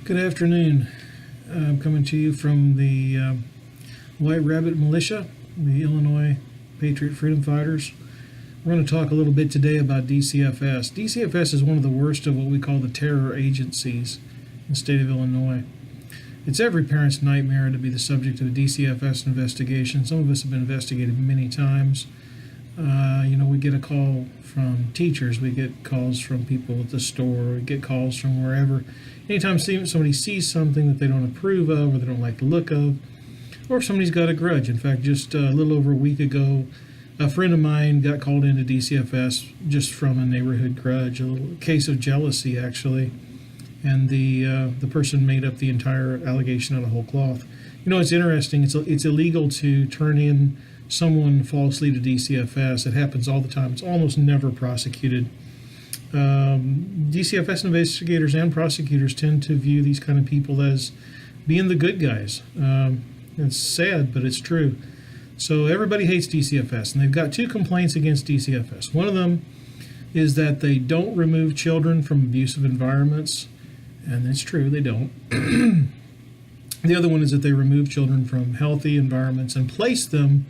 Good afternoon. I'm coming to you from the White Rabbit Militia, the Illinois Patriot Freedom Fighters. We're going to talk a little bit today about DCFS. DCFS is one of the worst of what we call the terror agencies in the state of Illinois. It's every parent's nightmare to be the subject of a DCFS investigation. Some of us have been investigated many times. We get a call from teachers, we get calls from people at the store, we get calls from wherever. Anytime somebody sees something that they don't approve of or they don't like the look of, or if somebody's got a grudge. In fact, just a little over a week ago, a friend of mine got called into DCFS just from a neighborhood grudge, a little case of jealousy actually, and the person made up the entire allegation out of whole cloth. It's interesting. It's illegal to turn in someone falsely to DCFS. It happens all the time. It's almost never prosecuted. DCFS investigators and prosecutors tend to view these kind of people as being the good guys. It's sad, but it's true. So everybody hates DCFS, and they've got two complaints against DCFS. One of them is that they don't remove children from abusive environments, and it's true, they don't. The other one is that they remove children from healthy environments and place them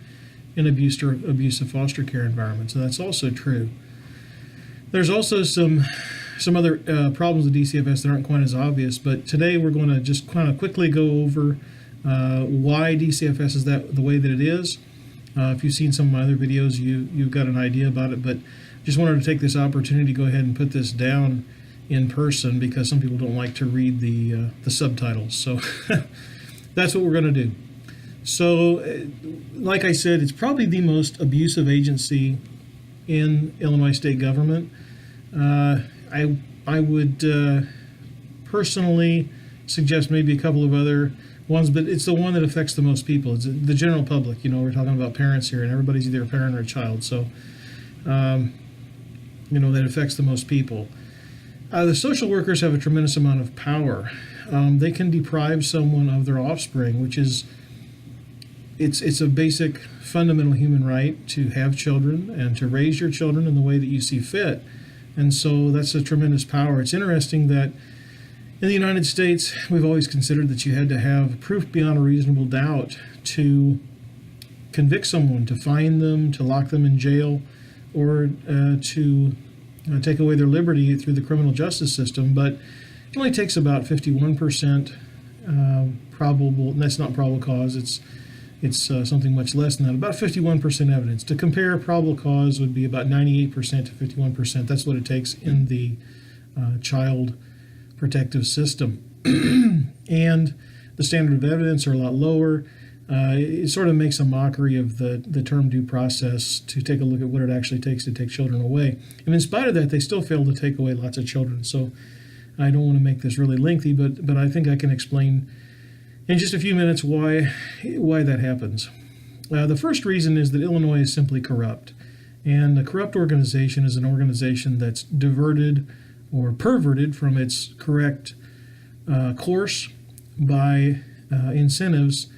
in abusive foster care environments, and that's also true. There's also some other problems with DCFS that aren't quite as obvious, but today we're going to just kind of quickly go over why DCFS is the way that it is. If you've seen some of my other videos, you've got an idea about it, but just wanted to take this opportunity to go ahead and put this down in person because some people don't like to read the subtitles. So that's what we're going to do. So, like I said, it's probably the most abusive agency in Illinois state government. I would personally suggest maybe a couple of other ones, but it's the one that affects the most people. It's the general public. We're talking about parents here, and everybody's either a parent or a child. So, that affects the most people. The social workers have a tremendous amount of power. They can deprive someone of their offspring, which is it's a basic fundamental human right to have children and to raise your children in the way that you see fit. And so that's a tremendous power. It's interesting that in the United States, we've always considered that you had to have proof beyond a reasonable doubt to convict someone, to fine them, to lock them in jail, or to take away their liberty through the criminal justice system. But it only takes about 51% probable, and that's not probable cause, it's something much less than that, about 51% evidence. To compare, probable cause would be about 98% to 51%. That's what it takes in the child protective system. And the standard of evidence are a lot lower. It sort of makes a mockery of the term due process to take a look at what it actually takes to take children away. And in spite of that, they still fail to take away lots of children. So I don't want to make this really lengthy, but I think I can explain in just a few minutes why that happens. The first reason is that Illinois is simply corrupt. And a corrupt organization is an organization that's diverted or perverted from its correct course by incentives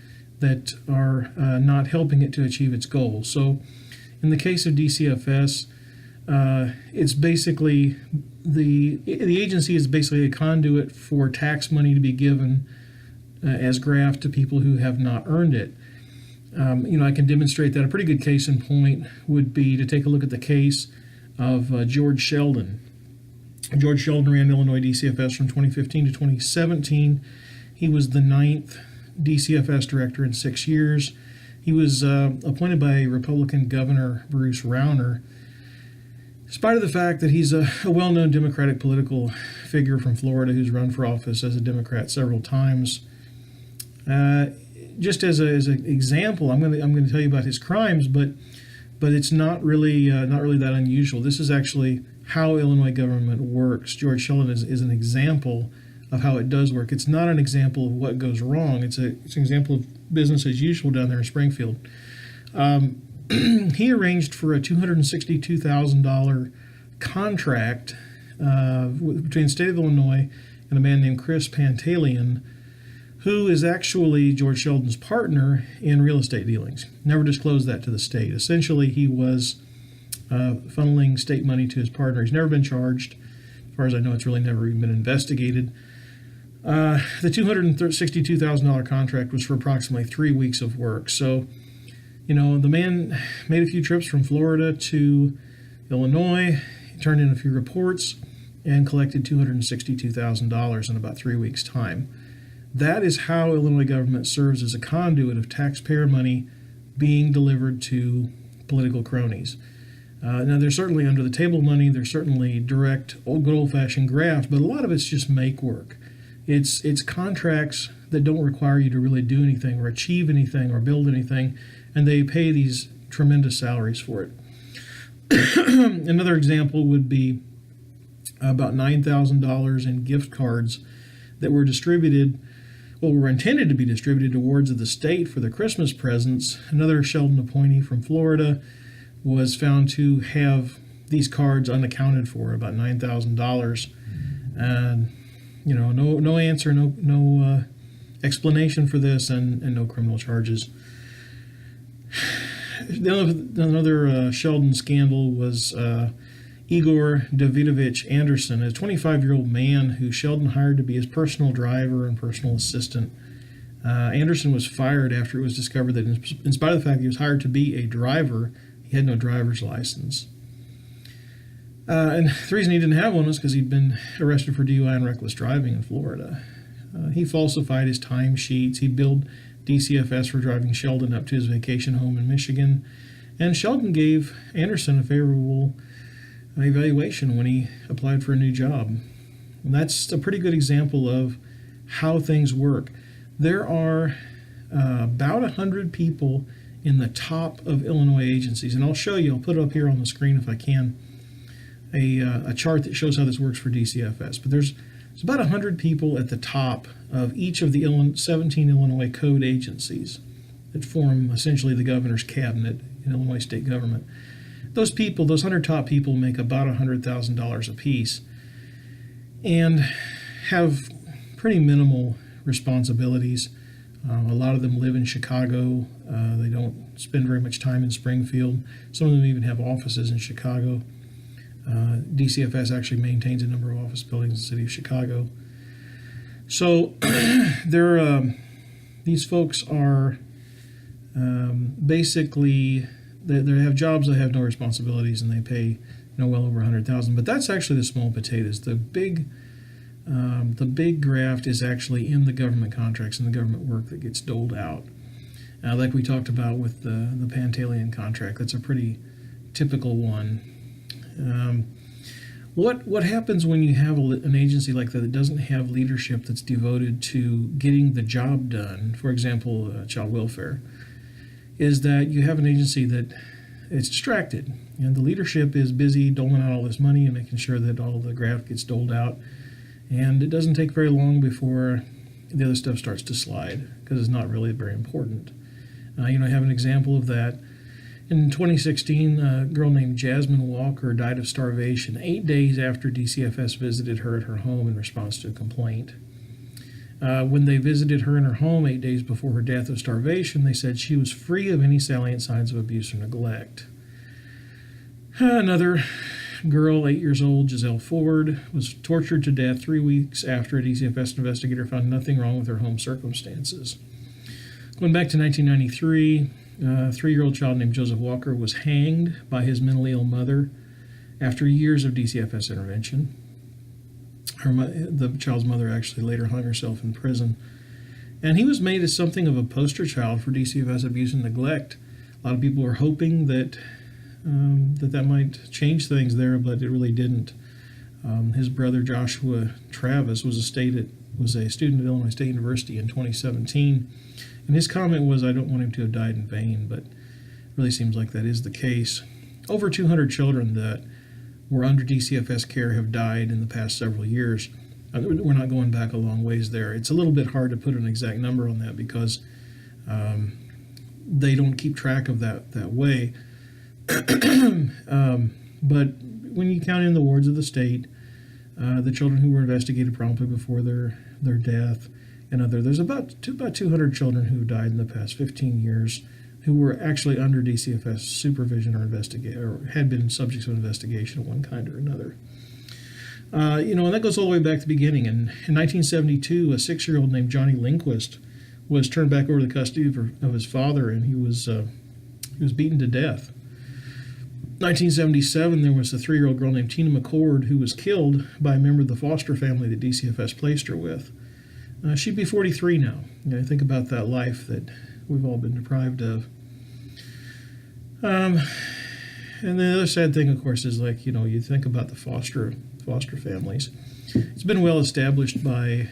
that are not helping it to achieve its goals. So in the case of DCFS, it's basically the agency is basically a conduit for tax money to be given as graft to people who have not earned it. I can demonstrate that. A pretty good case in point would be to take a look at the case of George Sheldon. George Sheldon ran Illinois DCFS from 2015 to 2017. He was the 9th DCFS director in 6 years. He was appointed by Republican Governor Bruce Rauner. In spite of the fact that he's a well-known Democratic political figure from Florida who's run for office as a Democrat several times, just as an example, I'm going to tell you about his crimes, but it's not really that unusual. This is actually how Illinois government works. George Sheldon is an example of how it does work. It's not an example of what goes wrong. It's an example of business as usual down there in Springfield. He arranged for a $262,000 contract between the state of Illinois and a man named Chris Pantaleon, who is actually George Sheldon's partner in real estate dealings. Never disclosed that to the state. Essentially, he was funneling state money to his partner. He's never been charged. As far as I know, it's really never even been investigated. The $262,000 contract was for approximately 3 weeks of work. So, the man made a few trips from Florida to Illinois, he turned in a few reports, and collected $262,000 in about 3 weeks' time. That is how Illinois government serves as a conduit of taxpayer money being delivered to political cronies. Now, there's certainly under-the-table money, there's certainly direct, good old-fashioned graft, but a lot of it's just make work. It's contracts that don't require you to really do anything or achieve anything or build anything, and they pay these tremendous salaries for it. Another example would be about $9,000 in gift cards that were distributed, were intended to be distributed to wards of the state for their Christmas presents. Another Sheldon appointee from Florida was found to have these cards unaccounted for, about $9,000. And, no answer, no explanation for this, and no criminal charges. Another Sheldon scandal was Igor Davidovich Anderson, a 25-year-old man who Sheldon hired to be his personal driver and personal assistant. Anderson was fired after it was discovered that in spite of the fact he was hired to be a driver, he had no driver's license. And the reason he didn't have one was because he'd been arrested for DUI and reckless driving in Florida. He falsified his timesheets. He billed DCFS for driving Sheldon up to his vacation home in Michigan. And Sheldon gave Anderson a favorable evaluation when he applied for a new job. And that's a pretty good example of how things work. There are about 100 people in the top of Illinois agencies. And I'll show you, I'll put it up here on the screen if I can, a chart that shows how this works for DCFS. But there's about 100 people at the top of each of the 17 Illinois code agencies that form essentially the governor's cabinet in Illinois state government. Those people, those 100 top people, make about $100,000 apiece and have pretty minimal responsibilities. A lot of them live in Chicago. They don't spend very much time in Springfield. Some of them even have offices in Chicago. DCFS actually maintains a number of office buildings in the city of Chicago. So these folks are basically, they have jobs that have no responsibilities, and they pay well over $100,000. But that's actually the small potatoes. The big graft is actually in the government contracts and the government work that gets doled out. Like we talked about with the Pantaleon contract, that's a pretty typical one. What happens when you have an agency like that doesn't have leadership that's devoted to getting the job done, for example, child welfare, is that you have an agency that is distracted, and the leadership is busy doling out all this money and making sure that all the graft gets doled out, and it doesn't take very long before the other stuff starts to slide because it's not really very important. I have an example of that. In 2016, a girl named Jasmine Walker died of starvation 8 days after DCFS visited her at her home in response to a complaint. When they visited her in her home 8 days before her death of starvation, they said she was free of any salient signs of abuse or neglect. Another girl, 8 years old, Giselle Ford, was tortured to death 3 weeks after a DCFS investigator found nothing wrong with her home circumstances. Going back to 1993, a 3-year-old child named Joseph Walker was hanged by his mentally ill mother after years of DCFS intervention. The child's mother actually later hung herself in prison. And he was made as something of a poster child for DCFS abuse and neglect. A lot of people were hoping that that might change things there, but it really didn't. His brother Joshua Travis was a student at Illinois State University in 2017. And his comment was, "I don't want him to have died in vain," but it really seems like that is the case. Over 200 children that were under DCFS care have died in the past several years. We're not going back a long ways there. It's a little bit hard to put an exact number on that because they don't keep track of that way. But when you count in the wards of the state, the children who were investigated promptly before their death, and there's about 200 children who died in the past 15 years who were actually under DCFS supervision or had been subject to investigation of one kind or another. And that goes all the way back to the beginning. In 1972, a 6-year-old named Johnny Lindquist was turned back over to the custody of his father, and he was beaten to death. 1977, there was a 3-year-old girl named Tina McCord who was killed by a member of the foster family that DCFS placed her with. She'd be 43 now. Think about that life that we've all been deprived of. And the other sad thing, of course, is you think about the foster families. It's been well established by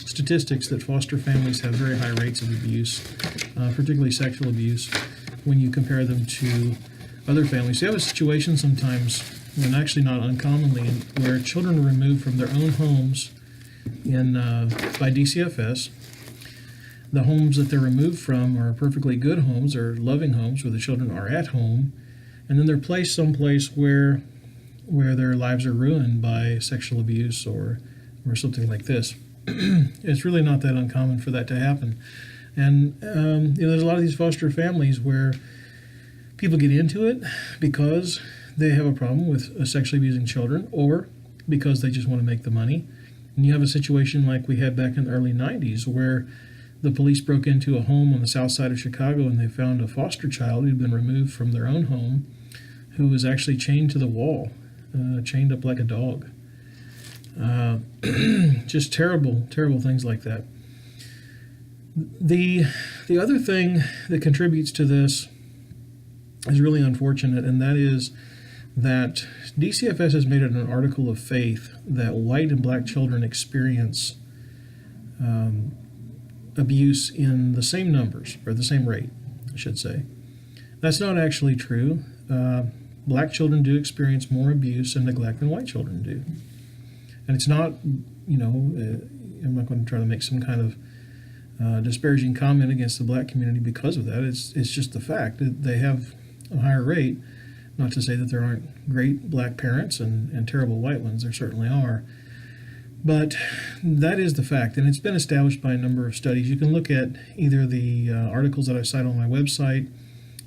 statistics that foster families have very high rates of abuse, particularly sexual abuse, when you compare them to other families. You have a situation sometimes, and actually not uncommonly, where children are removed from their own homes by DCFS. The homes that they're removed from are perfectly good homes or loving homes where the children are at home, and then they're placed someplace where their lives are ruined by sexual abuse or something like this. It's really not that uncommon for that to happen. And there's a lot of these foster families where people get into it because they have a problem with sexually abusing children, or because they just want to make the money. And you have a situation like we had back in the early 90s where the police broke into a home on the south side of Chicago, and they found a foster child who'd been removed from their own home, who was actually chained to the wall, chained up like a dog. Just terrible, terrible things like that. The other thing that contributes to this is really unfortunate, and that is that DCFS has made it an article of faith that white and black children experience abuse in the same numbers, or the same rate, I should say. That's not actually true. Black children do experience more abuse and neglect than white children do. And it's not, I'm not going to try to make some kind of disparaging comment against the black community because of that. It's just the fact that they have a higher rate. Not to say that there aren't great black parents and terrible white ones. There certainly are. But that is the fact, and it's been established by a number of studies. You can look at either the articles that I cite on my website,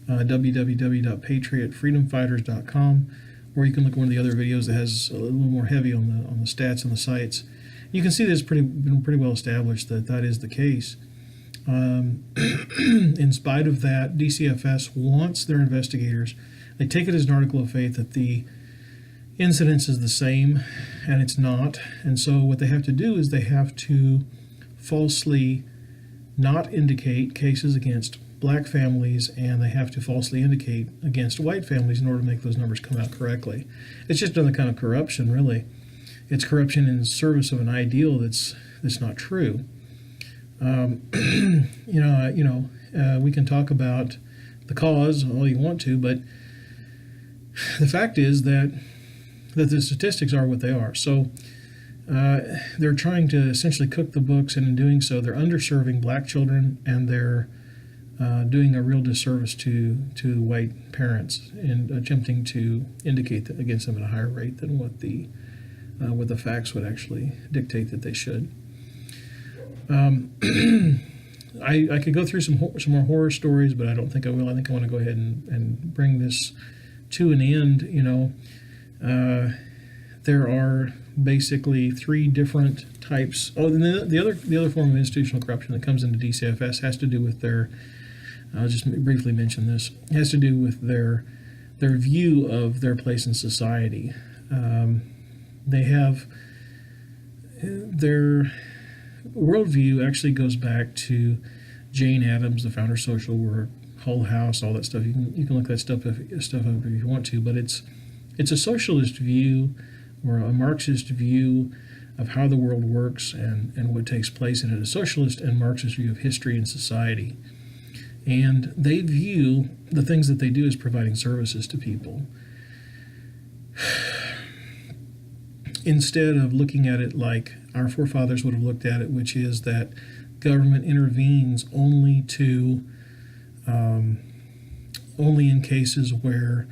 www.patriotfreedomfighters.com, or you can look at one of the other videos that has a little more heavy on the stats and the sites. You can see that it's been pretty well established that is the case. In spite of that, DCFS wants their investigators. They take it as an article of faith that the incidence is the same, and it's not. And so what they have to do is they have to falsely not indicate cases against black families, and they have to falsely indicate against white families in order to make those numbers come out correctly. It's just another kind of corruption, really. It's corruption in service of an ideal that's not true. We can talk about the cause all you want to, but the fact is that the statistics are what they are. So they're trying to essentially cook the books, and in doing so, they're underserving black children, and they're doing a real disservice to white parents in attempting to indicate that against them at a higher rate than what the facts would actually dictate that they should. I could go through some more horror stories, but I don't think I will. I think I want to go ahead and bring this to an end. There are basically 3 different types. Oh, and the other form of institutional corruption that comes into DCFS has to do with their. I'll just briefly mention this. It has to do with their view of their place in society. They have their worldview actually goes back to Jane Addams, the founder of social work, Hull House, all that stuff. You can look that stuff up if you want to, but it's a socialist view or a Marxist view of how the world works and what takes place in it, a socialist and Marxist view of history and society. And they view the things that they do as providing services to people, instead of looking at it like our forefathers would have looked at it, which is that government intervenes only in cases where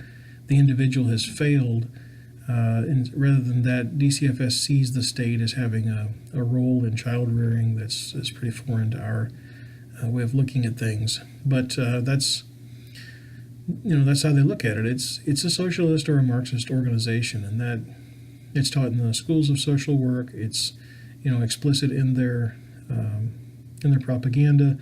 the individual has failed, and rather than that, DCFS sees the state as having a role in child rearing that's pretty foreign to our way of looking at things. But that's how they look at it. It's a socialist or a Marxist organization, and that It's taught in the schools of social work. It's, explicit in their propaganda.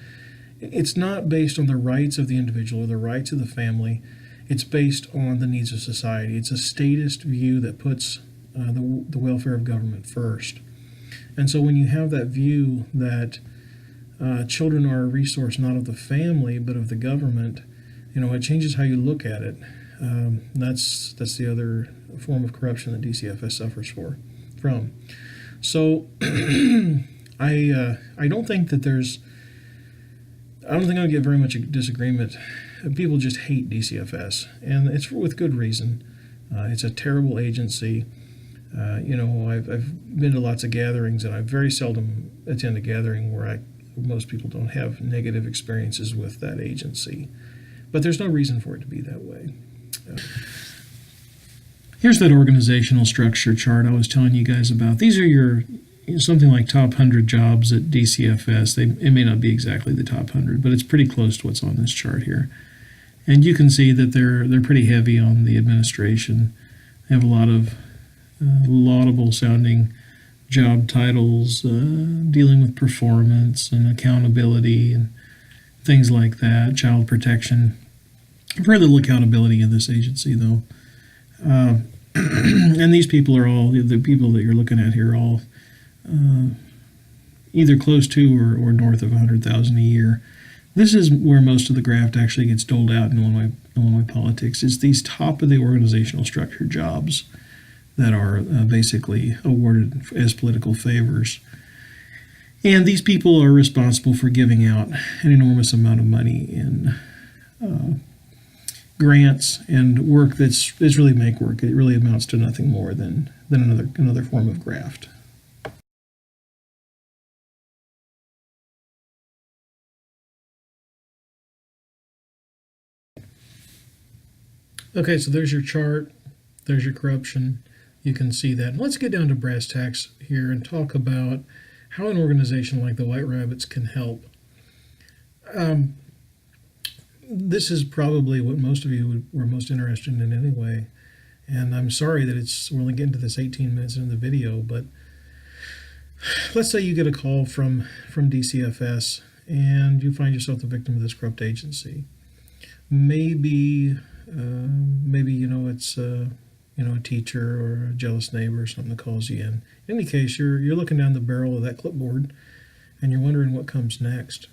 It's not based on the rights of the individual or the rights of the family. It's based on the needs of society. It's a statist view that puts the welfare of government first. And so when you have that view that children are a resource not of the family but of the government, it changes how you look at it. That's the other form of corruption that DCFS suffers from. So I don't think I'll get very much a disagreement. People just hate DCFS, and it's with good reason. It's a terrible agency. I've been to lots of gatherings, and I very seldom attend a gathering where most people don't have negative experiences with that agency. But there's no reason for it to be that way. Here's that organizational structure chart I was telling you guys about. These are your something like top 100 jobs at DCFS. It may not be exactly the top 100, but it's pretty close to what's on this chart here. And you can see that they're pretty heavy on the administration. They have a lot of laudable sounding job titles, dealing with performance and accountability and things like that, child protection. Very little accountability in this agency, though. And these people are all, the people that you're looking at here, are all either close to or north of 100,000 a year. This is where most of the graft actually gets doled out in Illinois politics. It's these top of the organizational structure jobs that are basically awarded as political favors. And these people are responsible for giving out an enormous amount of money in grants and work that's really make work. It really amounts to nothing more than another form of graft. Okay, so there's your chart. There's your corruption. You can see that. Let's get down to brass tacks here and talk about how an organization like the White Rabbits can help. This is probably what most of you were most interested in anyway. And I'm sorry that we're only getting to this 18 minutes into the video, but let's say you get a call from DCFS and you find yourself the victim of this corrupt agency. Maybe it's a teacher or a jealous neighbor or something that calls you in. In any case, you're looking down the barrel of that clipboard and you're wondering what comes next.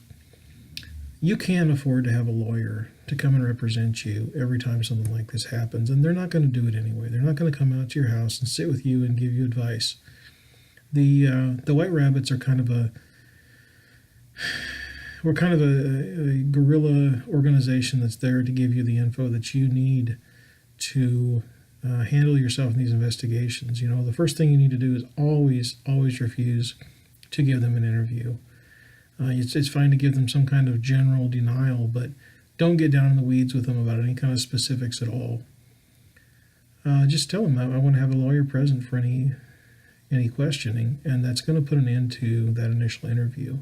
You can't afford to have a lawyer to come and represent you every time something like this happens, and they're not going to do it anyway. They're not going to come out to your house and sit with you and give you advice. The White Rabbits are kind of a guerrilla organization that's there to give you the info that you need to handle yourself in these investigations. The first thing you need to do is always refuse to give them an interview. It's fine to give them some kind of general denial, but don't get down in the weeds with them about any kind of specifics at all. Just tell them I want to have a lawyer present for any questioning, and that's going to put an end to that initial interview.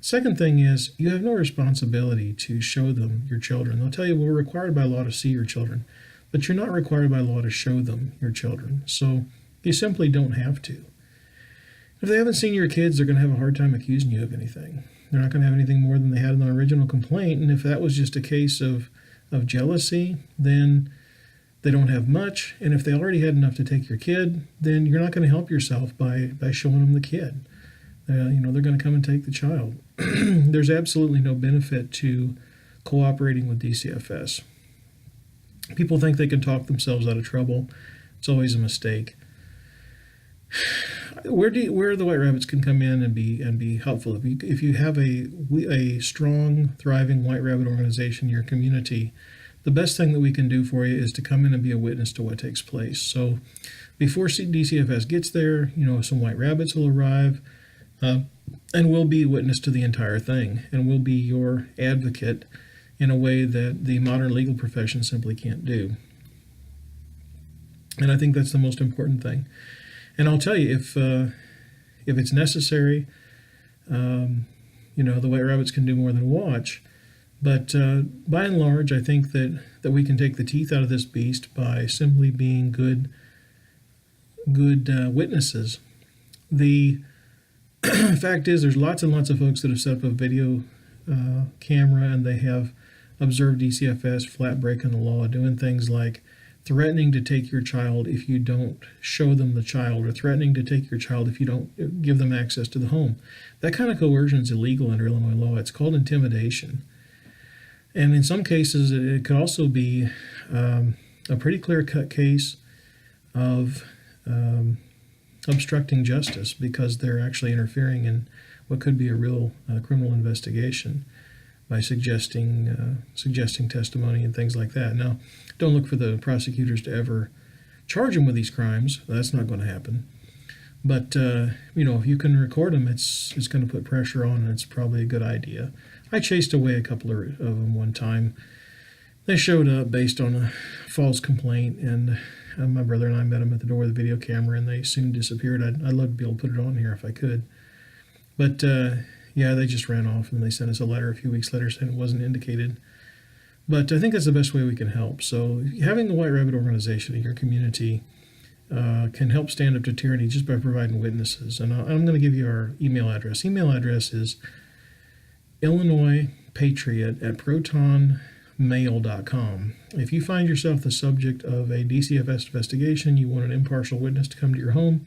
Second thing is, you have no responsibility to show them your children. They'll tell you, we're required by law to see your children, but you're not required by law to show them your children. So you simply don't have to. If they haven't seen your kids, they're going to have a hard time accusing you of anything. They're not going to have anything more than they had in the original complaint, and if that was just a case of jealousy, then they don't have much, and if they already had enough to take your kid, then you're not going to help yourself by showing them the kid. They're going to come and take the child. There's absolutely no benefit to cooperating with DCFS. People think they can talk themselves out of trouble. It's always a mistake. Where the White Rabbits can come in and be helpful. If you have a strong, thriving White Rabbit organization in your community, the best thing that we can do for you is to come in and be a witness to what takes place. So before DCFS gets there, some White Rabbits will arrive, and we'll be a witness to the entire thing, and we'll be your advocate in a way that the modern legal profession simply can't do. And I think that's the most important thing. And I'll tell you, if it's necessary, the White Rabbits can do more than watch. But by and large, I think that we can take the teeth out of this beast by simply being good good witnesses. The fact is, there's lots and lots of folks that have set up a video camera, and they have observed DCFS flat breaking the law, doing things like threatening to take your child if you don't show them the child, or threatening to take your child if you don't give them access to the home. That kind of coercion is illegal under Illinois law. It's called intimidation. And in some cases, it could also be a pretty clear-cut case of obstructing justice, because they're actually interfering in what could be a real criminal investigation by suggesting testimony and things like that. Now, don't look for the prosecutors to ever charge them with these crimes. That's not going to happen. But if you can record them, it's going to put pressure on, and it's probably a good idea. I chased away a couple of them one time. They showed up based on a false complaint, and my brother and I met them at the door of the video camera, and they soon disappeared. I'd love to be able to put it on here if I could. But they just ran off, and they sent us a letter a few weeks later saying it wasn't indicated. But I think that's the best way we can help. So having the White Rabbit organization in your community can help stand up to tyranny just by providing witnesses. And I'm going to give you our email address. Email address is illinoispatriot@protonmail.com. If you find yourself the subject of a DCFS investigation, you want an impartial witness to come to your home,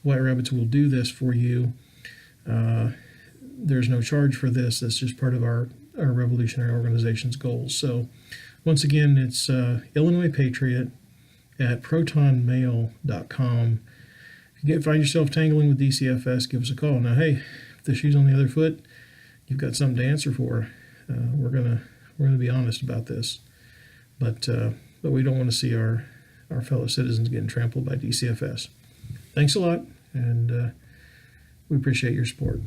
White Rabbits will do this for you. There's no charge for this. That's just part of our revolutionary organization's goals. So once again, it's illinoispatriot@protonmail.com. If you find yourself tangling with DCFS, give us a call. Now, hey, if the shoe's on the other foot, you've got something to answer for. We're gonna be honest about this, but we don't want to see our fellow citizens getting trampled by DCFS. Thanks a lot, and we appreciate your support.